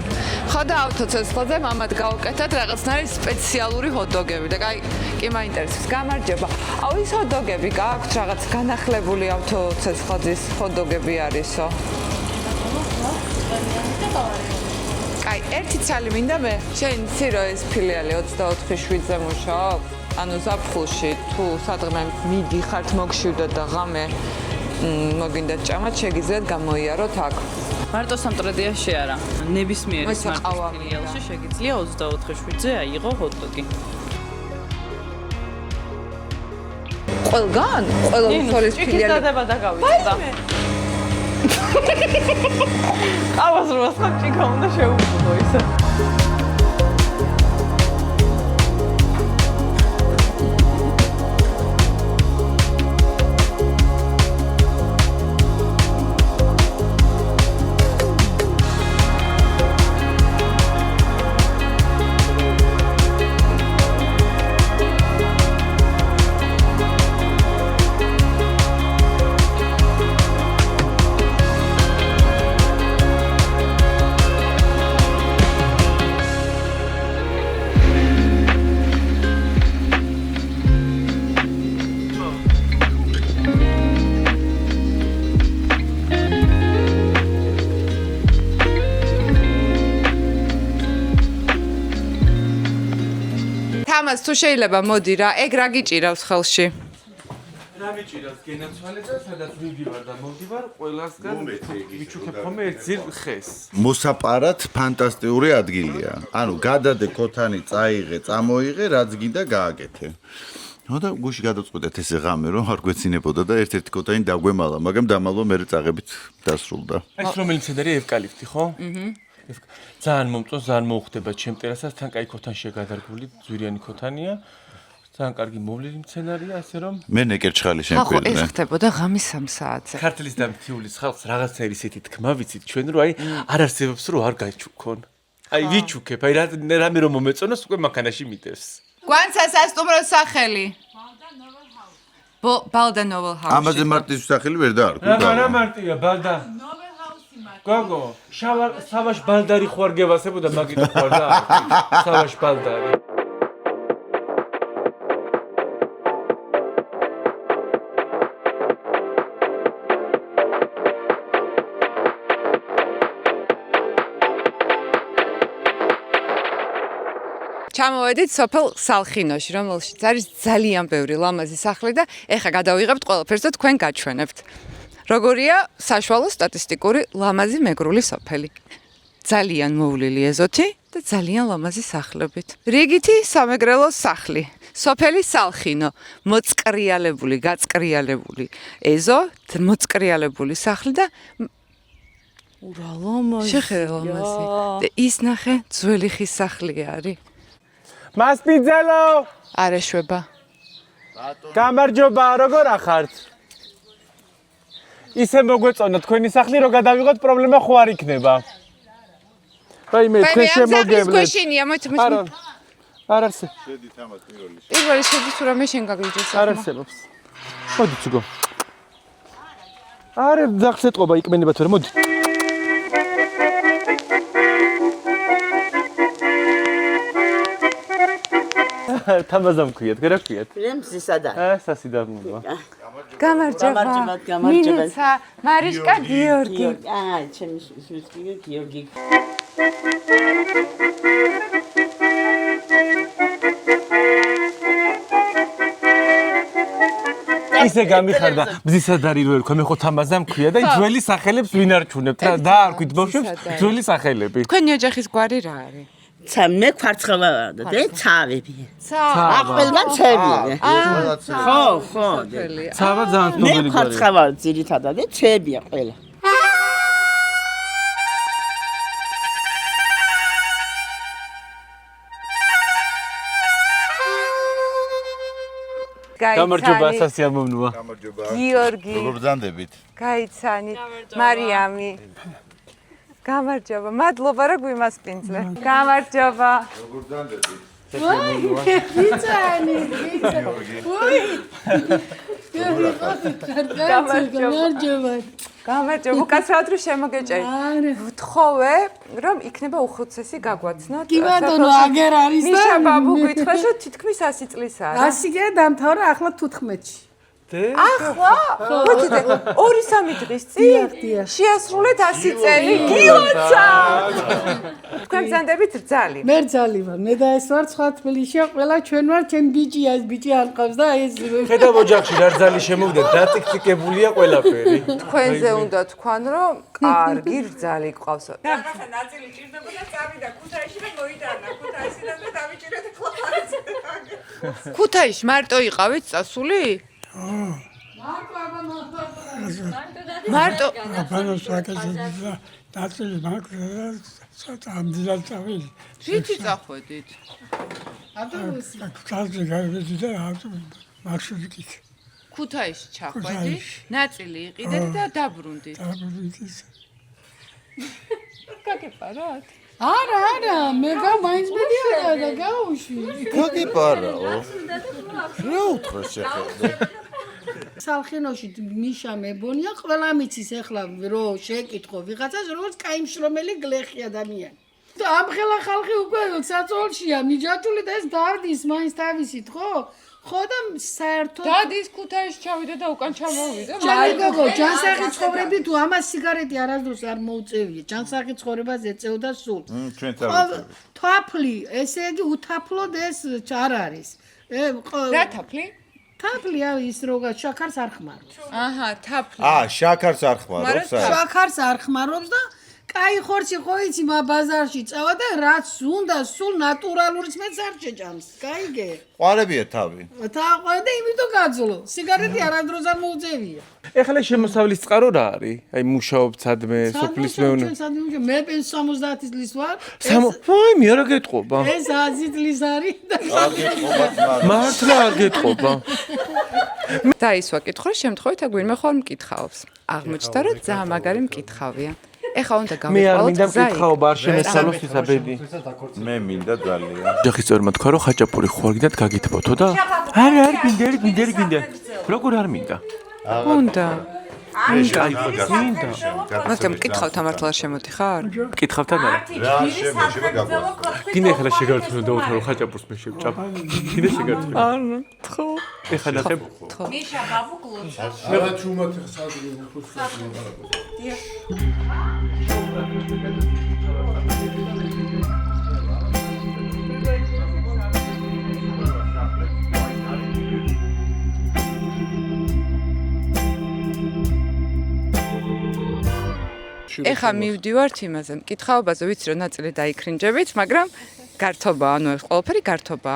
ხო და ავტოცეცხლაძე მამად გავუკეთეთ რაღაცნაირი სპეციალური ჰოთ-დოგები და კაი, კი მაინტერესებს. გამარჯობა. აუ ის ჰოთ-დოგები გააქვთ რაღაც განახლებული ავტოცეცხლაძის ჰოთ-დოგები არისო. კაი, ერთი ცალი მინდა მე. შენ იცი რომ ეს ფილიალი 24/7-ზე მუშაობს? ანუ ზაფხულში თუ სადღმე მიდიხართ მოგშვიდო და ღამე მოგინდათ ჭამათ, შეგიძლიათ გამოიაროთ აქ. მარტო სამტრედიაში არა. ნებისმიერი სმარტ ფილიალში შეგიძლია 24/7-ზე აიღო ჰოთ-დოგი. ყველგან? ყველა უსწოლის ფილიალი. ჭიქის და გავიწდა. ყავას რო ასხა ჭიქა უნდა შეუყო ისე. თამას თუ შეიძლება მოდი რა, ეგ რა გიჭირავს ხელში? რა მიჭირავს გენაცვალე და სადაც ვიგივარ და მოვდივარ, ყველასგან ვიჩუქებ ხოლმე ერთ ძირ ხეს. მოსაპარად ფანტასტიკური ადგილია. ანუ გადადე ქოთანი, წაიღე, წამოიღე, რაც გინდა გააკეთე. ნუ და გუში გადაწყვეტეთ ესე ღამე რომ არ გვეცინებოდა და ერთ-ერთი ქოთანი დაგვემალა, მაგრამ დამალვა მე წაღებით დასრულდა. ეს რომელი მცენარეა ევკალიფტი, ხო? ძალიან მომწონს, ძალიან მოუხდება ჩემ ტერასას, თან კაი ქოთანშია გადარგული, ძვირიანი ქოთანია. ძალიან კარგი მოვლილი მცენარეა, ასე რომ მე ნეკერჩხალი ხალხო შემკვირდა. ეს ხდებოდა ღამის 3 საათზე. ქართლის და მთიულის ხალხს რაღაცა ისეთი თქმა ვიცით ჩვენ რომ აი არ არსებობს რომ არ გაჩუქონ. აი ვიჩუქებ, აი რამე რომ მომეწონოს უკვე მანქანაში მიდევს. გვანცა სასტუმროს სახელი. ბალდა ნოველ ჰაუსი. ამაზე მარტის სახელი ვერ დაარქვი. რა მარტია, ბალდა. გოგო, სავაშ ბალდარი ხوار გევასებოდა, მაგით ხوار და სავაშ ბალდარი. ჩამოვედით სოფელ სალხინოში, რომელშიც არის ძალიან ბევრი ლამაზი სახლი და ეხა გადავიღებთ ყველაფერს და თქვენ გაჩვენებთ. როგორია საშუალო სტატისტიკური ლამაზი მეგრული სოფელი. ძალიან მოვლილი ეზოთი და ძალიან ლამაზი სახლებით. რიგითი სამეგრელოს სახლი, სოფელი სალხინო, მოწყრიალებული, გაწყრიალებული ეზო, მოწყრიალებული სახლი და ურა ლამაზი. შეხედე ლამაზი. და ის ნახე ძველი ხის სახლი არის. მასპიძელო! არ ეშვება. გამარჯობა, როგორ ახართ? ისე მოგვეწონა თქვენი სახლი რომ გადავიღოთ პრობლემა ხო არ იქნება. რაიმე თქვენ შემოგევლეთ. გოშინია, არა. არ არსებობს. შედით ამას პირველი. პირველი შედის თუ რამე შენ გაგიჯოს. არ არსებობს. მოდით უგო. არა, დახსეთყობა იკმენება თუ რა, მოდი. თამაზამ ქვიათ, რა ქვიათ? პრემსისადა. სასიდარმოა. გამარჯობა. მინიცა, მარიშკა გიორგი. ჩემი შვილი გიორგი. ისე გამიხარდა მზისადარი რო ერქვა, მე ხო თამაზამ ქვია და ძველი სახელებს ვინ არჩუნებთ რა? დაარქვით ბავშვებს ძველი სახელები. თქვენი ოჯახის გვარი რა არის? მე ხვარცხავა და ცავები. ყველგან ცებია. ხო. ცავა ძალიან ცნობილი გვარია. მე ხვარცხავა ძირითადად და ცებია ყველა. გამარჯობა, სასიამოვნოა. გამარჯობა. გიორგი. როგორ ბრძანდებით? გაიცანით. მარიამი. გამარჯობა. მადლობა რა გვიმასპინძლე. გამარჯობა. როგორ ბრძანდებით? ვიცანი. გამარჯობა. გამარჯობა. უკაცრავად რომ შემოგეჭერით. ვთხოვე, რომ იქნება უხუცესი გაგვაცნოთ. კი ბატონო, აგერ არის და მიშა ბაბუ გითხრეს, რომ თითქმის 100 წლის არის. 100-ია დამთავრა ახლა 14-ში. ახლა? მოდი 2-3 დღის წინ შეასრულეთ 100 წელი. გილოცა! თქვენ ბრძანდებით რძალი. მე რძალი ვარ, მე და ეს ვარ სხვა თბილისშია, ყველა ჩვენ ვარ, ჩემ ბიჭია, ეს ბიჭი არ ყავს და ეს ხედავ ოჯახში რა რძალი შემოვიდა, დაწიკწიკებულია ყველაფერი. თქვენზე უნდა თქვან, რომ კარგი რძალი გყავს. რაღაცა ნაწილი ჭირდებოდა წავიდა ქუთაისში და მოიტანა ქუთაისიდან და დავიჭირეთ ხლაპარიც. ქუთაისში მარტო იყავით წასული? მარტო აბანოს ვაკეთებდა ნაწილი მაქვს ცოტა ამდილად წავედი. რითი წახვედით? ქუთაისში გავედი და მარშრუტით. ქუთაისში ჩახვედი, ნაწილი იყიდეთ და დაბრუნდით. გაგიპაროთ? არა, მე მაინც მედია და გავუში. გაგიპარაო. რა უთხრეს შეხედე? სალხინოში მიშა მებონია, ყველა მიცის ახლა რომ შეკითხო ვიღაცას, როგორც კაი მშრომელი გლეხი ადამიანი. და ამ ხელა ხალხი უკვე საწოლშია, მიჯაჭული და ეს დარდის მაინც თავისით, ხო? ხო და საერთოდ დადის ქუთაისში ჩავიდა და უკან ჩამოვიდა. ჯანიგოგო, ჯანსაღი ცხოვრები თუ ამას სიგარეტი არასდროს არ მოუწევია. ჯანსაღი ცხოვრებას ეწეოდა სულ. ჩვენ თავი. თაფლი, ესე იგი უთაფლოდ ეს არ არის. რა თაფლი? თაფლი ის როგა შაქარს არ ხმარობს. აჰა, თაფლი. შაქარს არ ხმარობს. შაქარს არ ხმარობს და კაი ხორცი ხო იცი მა ბაზარში წავა და რაც უნდა სულ ნატურალურიც მეც არ შეჭამს. კაიგე? ყვარებია თავი. თაყვარე და იმიტომ გაძლო. სიგარეტი არადროც არ მოუწევია. ეხლა შემოსავლის წყარო რა არის? აი მუშაობ სადმე, სოფლის მეურნე. მე 70 წლის ვარ. აი მე რა გეტყობა? ეს 100 წლის არის და მართლა არ გეტყობა. და ის ვაკითხო, შემთხვევით აგვინმე ხომ მკითხავს. აღმოჩნდა რომ ძალიან მაგარი მკითხავია. ეხა უნდა მე არ გავიყავოთ მინდა მკითხაობა, არ შემესალოს ისაბედი. მე მინდა ძალიან. ოჯახის წევრმა თქვა რომ ხაჭაპური ხო არ გინდათ გაგითბოთო და არა გინდა. როგორ არ მინდა? უნდა. მინდა. მაგრამ მკითხავთ ამართლა არ შემოდიხარ? მკითხავთ არა? რა შემა გაგვაცხადე. გინდა ეხლა შეგართმევ და უთო რომ ხაჭაპურს მე შევჭამ. გინდა შეგართმევ. არა, თხო. ეხლა ნახებ. მიშა ბაბუკლოს. რა ჩუმად ხსადრი უხუს. ეხა მივდივართ იმაზე, მკითხაობაზე, ვიცი რომ ნაწილი დაიქრინჯებით, მაგრამ გართობა, ანუ ეს ყველაფერი გართობა.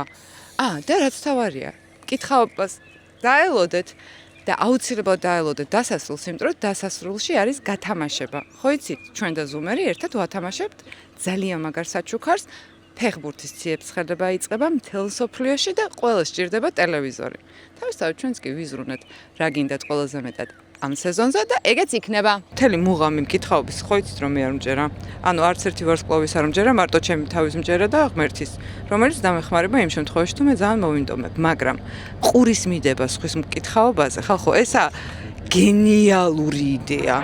და რაც თავარია, მკითხაობას დაელოდეთ და აუცილებლად დაელოდეთ დასასრულს, იმიტომ რომ დასასრულში არის გათამაშება. ხო იცით, ჩვენ და ზუმერი ერთად ვათამაშებთ ძალიან მაგარ საჩუქარს, ფეხბურთის ციებ-ცხელება იწყება მთელ სოფლიოში და ყველას სჭირდება ტელევიზორი. თავისთავად ჩვენც კი ვიზრუნეთ, რა გინდათ ყველაზე მეტად ამ სეზონზე და ეგეც იქნება. მთელი მუღამი მკითხაობის ხო იცით რომ მე არ მჯერა. ანუ არც ერთი ვარსკვლავის არ მჯერა, მარტო ჩემი თავის მჯერა და ღმერთის, რომელიც დამეხმარება იმ შემთხვევაში თუ მე ძალიან მოვინდომებ, მაგრამ ყურის მიდება სხვის მკითხაობაზე, ხალხო, ესა გენიალური იდეა.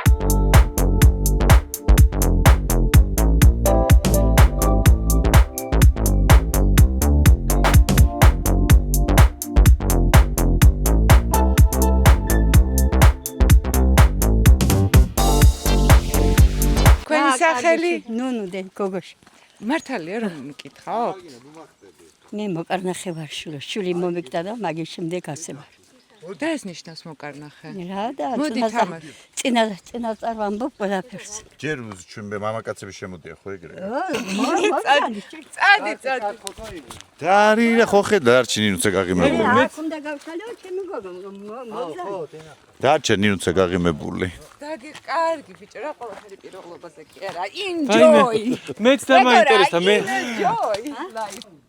სახელი ნუნუდე გოგოში მართალია რომ მკითხავ? მე მოკარნახე ვარ შვილი მომეკდა და მაგის შემდეგ ასე ვარ. და ეს ნიშნავს მოკარნახე? რა და წინა წარვამბობ ყველაფერს. ჯერ ჩვენ მამაკაცები შემოდია ხო ეგრე? წადი. და არის ხო ხედა არჩი ნინუცე გაღიმებული. რა უნდა გავხალო ჩემი გოგო მოგზაურე. დარჩა ნინუცე გაღიმებული. დაგი კარგი ბიჭო რა ყველაფერი პიროღლობაზე კი არა. Enjoy. მეც დამაინტერესა მე.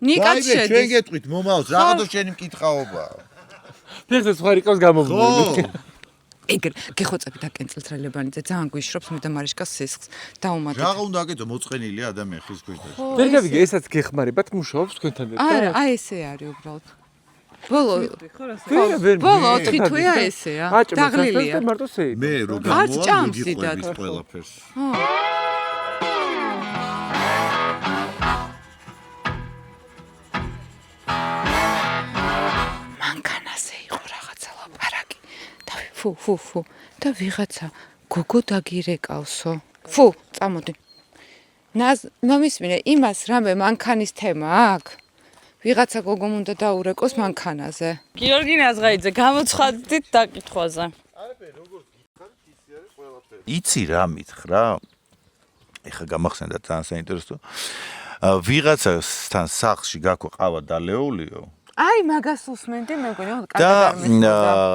ნიკაც შედის. ჩვენ გეტყვით მომავალს, რაღაცა შენი მკითხაობა. ფეხზე სხვარი ყავს გამომგული. ეგრე გეხოცები დაკენწილთ რელებანიძე ძალიან გვიშრობს მე და მარიშკას სისხლს დაუმატეთ. რაღა უნდა აკეთო მოწყენილია ადამიანი ხის ქვეშ და. ვერ გავიგე ესაც გეხმარებათ მუშაობს თქვენთან ერთად? არა, აი ესე არის უბრალოდ. ბოლო 4 თვეა ესეა. დაღლილია. მარტო სეი. მე რო გამოვალ გიყვების ყველაფერს. მანქანაზე იყო რაღაცა ლაპარაკი. ფუ და ვიღაცა გოგო დაგირეკავსო. ფუ, წამოდი. მომისმინე იმას რამე მანქანის თემა აქვს? ვიღაცა გოგომ უნდა დაურეკოს მანქანაზე. გიორგი ნაზღაიძე, გამოცხადდით დაკითხვაზე. იცი რა მითხრა? ეხა გამახსენდა ძალიან საინტერესო. ვიღაცასთან სახლში გაქვთ ყავა დალეულიო. აი მაგას უსმენდი მე მგონი და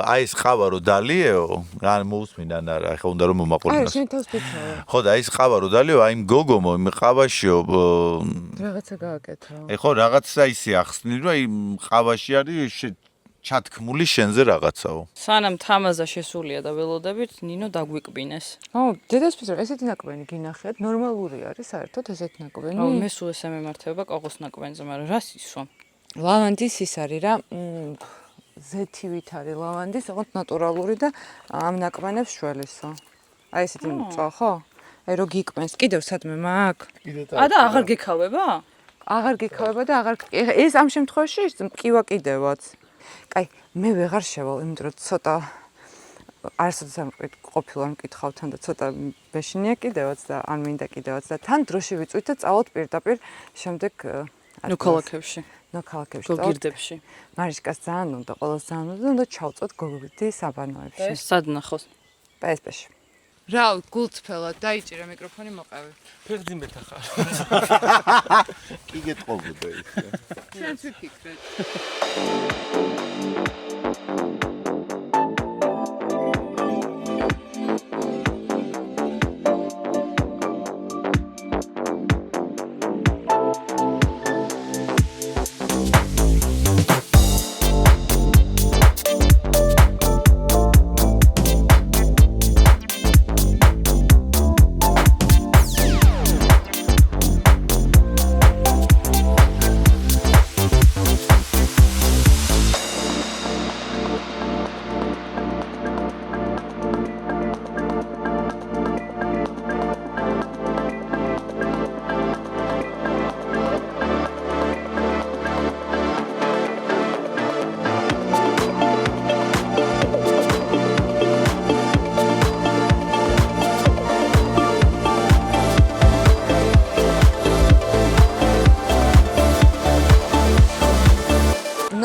აი ეს ყავა რო დალიეო, ან მოусმინან არა, ეხა უნდა რომ მომაყოლინოს. აი შენ თავს ფიქრობ. ხო და აი ეს ყავა რო დალიეო, აი გოგომო იმ ყავაშიო რაღაცა გააკეთა. ეხო რაღაცა ისე ახსნილი რომ აი ყავაში არის ჩათქმული შენზე რაღაცაო. სანამ თამაზა შესულია და ველოდებით, ნინო დაგვიკბინეს. დედას ფიქრობ, ესეთი ნაკბენი გინახეთ, ნორმალური არის საერთოდ ესეთი ნაკბენი? მე სულ ესე მემართება კოყოს ნაკბენზე, მაგრამ რას ისვა? ლავანდის ის არის რა, ზეთივით არის ლავანდის, ოღონდ ნატურალური და ამ ნაკბენებს შველისო. აი ესეთი მწვა ხო? აი რო გიკბენს, კიდევ სადმე მაქვს? და აღარ გიქავება? აღარ გიქავება და აღარ ეს ამ შემთხვევაში მკივა კიდევაც. კაი, მე ვეღარ შევალ, იმიტომ რომ ცოტა არასოდეს არ ყოფილვარ მკითხავთან და ცოტა ბეშინია კიდევაც და ან მინდა კიდევაც და თან დროში ვიწვით და წავალთ პირდაპირ შემდეგ ნოქალაქებში. გოგირდებში. მარიშკას ძალიან უნდა, ყველას ძალიან უნდა ჩავწოთ გოგირდის საბანოებში. სად ნახოს? პსპ-ში. რა გულწრფელად დაიჭირა მიკროფონი მოყევი. ფეხძიმეთ ახლა. კი გეტყობოდა ისე. შენც ვიფიქრეთ.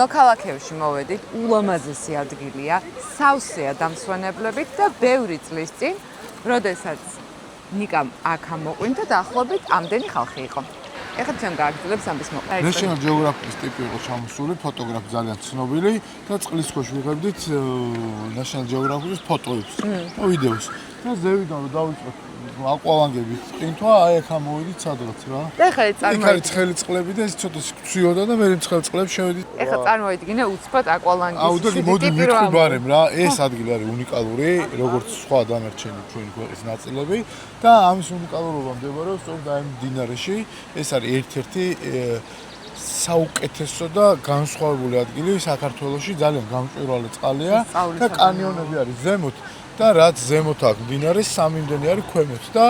მოქალაქეებში მოვედით, ულამაზესი ადგილია, სავსეა დამსვენებლებით და ბევრი წლის წინ, როდესაც ნიკამ აქ ამოყვინდა დაახლოებით ამდენი ხალხი იყო. ეხლა ჩვენ გააგრძელებთ ამის მოყვა. National Geographic-ის ტიპი იყო ჩამოსული, ფოტოგრაფი ძალიან ცნობილი და წყლის ქვეშ ვიღებდით National Geographic-ის ფოტოებს და ვიდეოს. და ზევიდან რომ დავიწყოთ აყვავანგებით ყინთვა, აი აქ ამოვიდით სადღაც რა. და ეხლა წარმოიდგინე ცხელი წყლები და ეს ცოტა ცვიოდა და მე ცხელი წყლებს შევედით. ეხლა წარმოიდგინე უცბად აკვალანგის აუ და მოდი ვიტყობარემ რა, ეს ადგილი არის უნიკალური, როგორც სხვა დანარჩენი ჩვენი ქვეყნის ნაწილები და ამის უნიკალურობა მდებარეობს სწორედ აი მდინარეში. ეს არის ერთ-ერთი საუკეთესო და განსხვავებული ადგილი საქართველოში, ძალიან გამჭვირვალე წყალია და კანიონები არის ზემოთ. და რაც ზემოთ აქვს მდინარე, სამიმდენი არის ქვემოთ და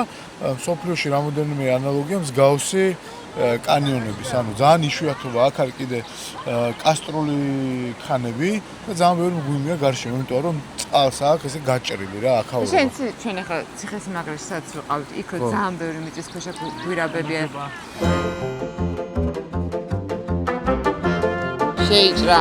სოფლიოში რამოდენიმე ანალოგია მსგავსი კანიონების, ანუ ძალიან იშვიათობა აქ არის კიდე კასტრული ქანები და ძალიან ბევრი მღვიმეა გარშემო, იმიტომ რომ წყალს აქვს ესე გაჭრილი რა აქაურობა. შენ ჩვენ ახლა ციხესიმაგრეში სადაც ვიყავით, იქ ძალიან ბევრი მიწისქვეშა გვირაბებია. შეიჭრა.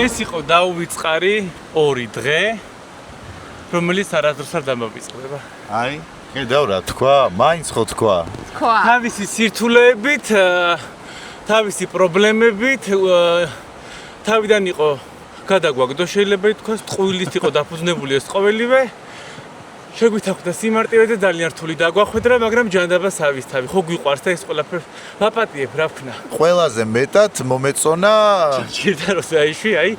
ეს იყო დაუვიწყარი 2 დღე, რომელიც არასდროს არ დამოვიწყდება. აი, ხედავ რა თქვა, მაინც ხო თქვა. თავისი სირთულეებით, თავისი პრობლემებით, თავიდან იყო გადაგვაგდო შეიძლება ითქვას, ტყუილით იყო დაფუძნებული ეს ყოველივე. შეგვითავდა სიმარტივე და ძალიან რთული დაგვახვედრა, მაგრამ ჯანდაბას ავისთავი. ხო გვიყვარს და ეს ყველაფერს ვაპატიებ, რა ვქნა. ყველაზე მეტად მომეწონა ჩანჩქერიდან აიშვი, აი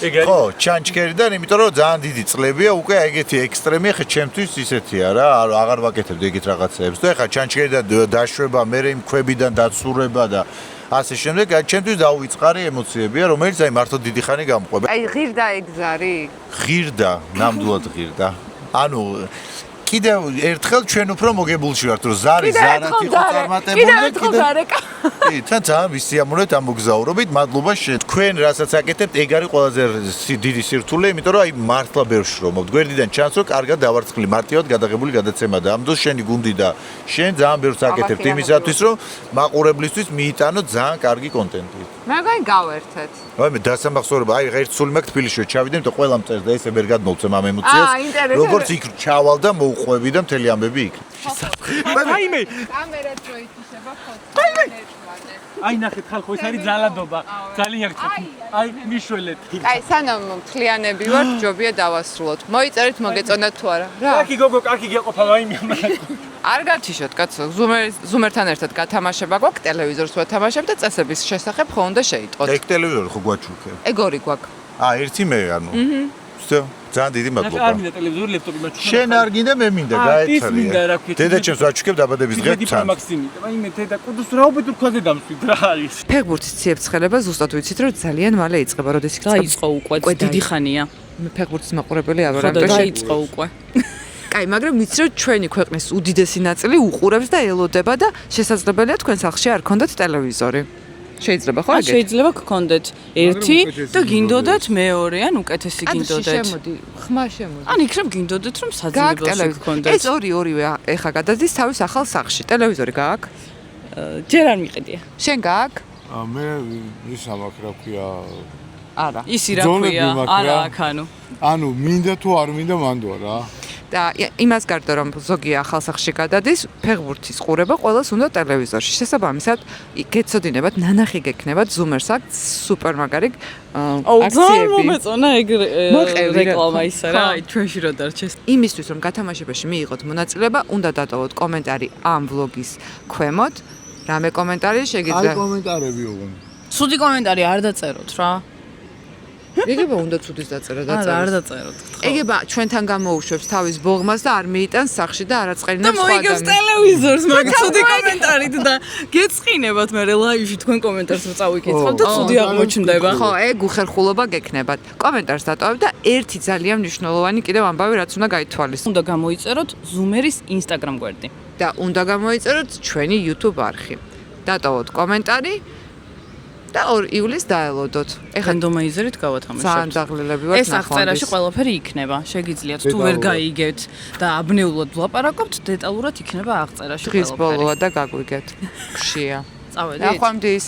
ეგ არის. ხო, ჩანჩქერიდან, იმიტომ რომ ძალიან დიდი წლებია, უკვე ეგეთი ექსტრემი, ხა ჩემთვის ისეთია რა, აღარ ვაკეთებდი ეგეთ რაღაცეებს და ხა ჩანჩქერიდან დაშვება, მე იმ ქვებიდან დაცურება და ასე შემდეგ, ჩემთვის დაუვიწყარი ემოციებია, რომელიც აი მართლა დიდი ხანი გამყვება. აი ღირდა ეგზარი? ღირდა, ნამდვილად ღირდა. ანუ კიდევ ერთხელ ჩვენ უფრო მოგებულში ვართ, რომ ზარი ზარად იყო წარმატებული და კიდევ კი, თან ძალიან ვისიამოვნებთ ამ მოგზაურობით, მადლობა თქვენ რასაც აკეთებთ, ეგ არის ყველაზე დიდი სირთულე, იმიტომ რომ აი მართლა ბევრ შრომობთ. გვერდიდან ჩანს, რომ კარგად დავარცხლი, მარტივად გადაღებული გადაცემა და ამ დროს შენი გუნდი და შენ ძალიან ბევრს აკეთებთ იმისათვის, რომ მაყურებლისთვის მიიტანოთ ძალიან კარგი კონტენტი. მე მგონი გავერთეთ. აი მე დასამახსოვრება, აი ღერც სული მაქვს თბილისში, ჩავიდე, იმიტომ ყველამ წერს და ესე ვერ გადმოვცემ ამ ემოციას. როგორც იქ ჩავალ და მოუყვები და მთელი ამბები იქ. აიმე კამერა წოითიშება ფოტო. აი ნახეთ ხალხო, ეს არის ძალადობა. ძალიან გწევთ. აი მიშველეთ. აი სანამ მთლიანები ვარ, ჯობია დავასრულოთ. მოიწერეთ მოგეწონათ თუ არა. რა? კაკი გოგო, კაკი გეყოფა აიმე. არ გაჩიშოთ კაცო, ზუმერთან ერთად გათამაშება გვაქვს, ტელევიზორს ვათამაშებ და წესების შესახებ ხო უნდა შეიტყოთ. ეგ ტელევიზორი ხო გვაჩუქე? ეგ 2 გვაქვს. ერთი მე ანუ. ვსტო, ძალიან დიდი მადლობა. არ მინდა ტელევიზორი, ლეპტოპი მაჩუქე. შენ არ გინდა, მე მინდა, გაეცალია. დედაჩემს ვაჩუქებ დაბადების დღეს. დედა მაქსიმი, აიმე დედა კუდუს რა უბედურ ქვაზე დამსვით რა არის. ფეხბურთის ციებ-ცხელება ზუსტად ვიცით, რომ ძალიან მალე იწყება, როდის იწყება. დაიწყო უკვე, დიდი ხანია. მე ფეხბურთის მაყურებელი არ ვარ, ამიტომ დაიწყო უკვე. კაი, მაგრამ ვიცი რომ ჩვენი ქვეყნის უდიდესი ნაწილი უყურებს და ელოდება და შესაძლებელია თქვენ სახლში არ ქონდეთ ტელევიზორი. შეიძლება ხო ან ეგეთ? შეიძლება გქონდეთ ერთი და გინდოდეთ მეორე, ან უკეთესი გინდოდეთ. შემოდი, ხმა შემოდი. ან იქნებ გინდოდეთ რომ საძინებელში გქონდეთ. ეს ორივე ეხა გადადის თავის ახალ სახლში. ტელევიზორი გააქვს? ჯერ არ მიყიდია. შენ გააქვს? მე ის ამაკ რა ქვია არა. ისი რა ქვია? არა აქ ანუ. ანუ მინდა თუ არ მინდა მანდოა რა. და იმას გარდა რომ ზოგი ახალ სახლში გადადის, ფეხბურთის ყურება ყველას უნდა ტელევიზორში. შესაბამისად, გეცოდინებათ, ნანახი გექნებათ Zoom-ers აქვს სუპერ მაგარი აქციები. მომეწონა ეგ რეკლამა ისა რა, ჩვენში რო დარჩეს. იმისთვის რომ გათამაშებაში მიიღოთ მონაწილეობა, უნდა დატოვოთ კომენტარი ამ ვლოგის ქვემოთ. რამე კომენტარი შეგიძლიათ? აი კომენტარები ოღონდ. ცუდი კომენტარი არ დაწეროთ რა. ეგება უნდა ცუდის დაწერა არა, არ დაწეროთ. ეგება ჩვენთან გამოუშვებს თავის ბოღმას და არ მიიტანს სახლში და არაწყენებს სხვა ადამიანს. და მოიგებს ტელევიზორს, მაგ ცუდი კომენტარით და გეწყინებათ მე ლაივში თქვენ კომენტარს რო წავიკითხავ და ცუდი აღმოჩნდება. ხო, ეგ უხერხულობა გექნებათ. კომენტარს დატოვებ და ერთი ძალიან მნიშვნელოვანი კიდევ ამბავი რაც უნდა გაითვალისწინოთ. უნდა გამოიწეროთ Zoom-eris Instagram გვერდი. და უნდა გამოიწეროთ ჩვენი YouTube არხი. დატოვოთ კომენტარი და 2 ივლისს დაელოდოთ. ეხლა რანდომაიზერით გავათამაშებთ. ძალიან დაღლილები ვართ ეს აღწერაში ყველაფერი იქნება. შეგიძლიათ თუ ვერ გაიგებთ და აბნეულად ვლაპარაკობთ, დეტალურად იქნება აღწერაში ყველაფერი. დღის ბოლოა და გაგვიგეთ. ხშია. წავედით? ნახვამდის.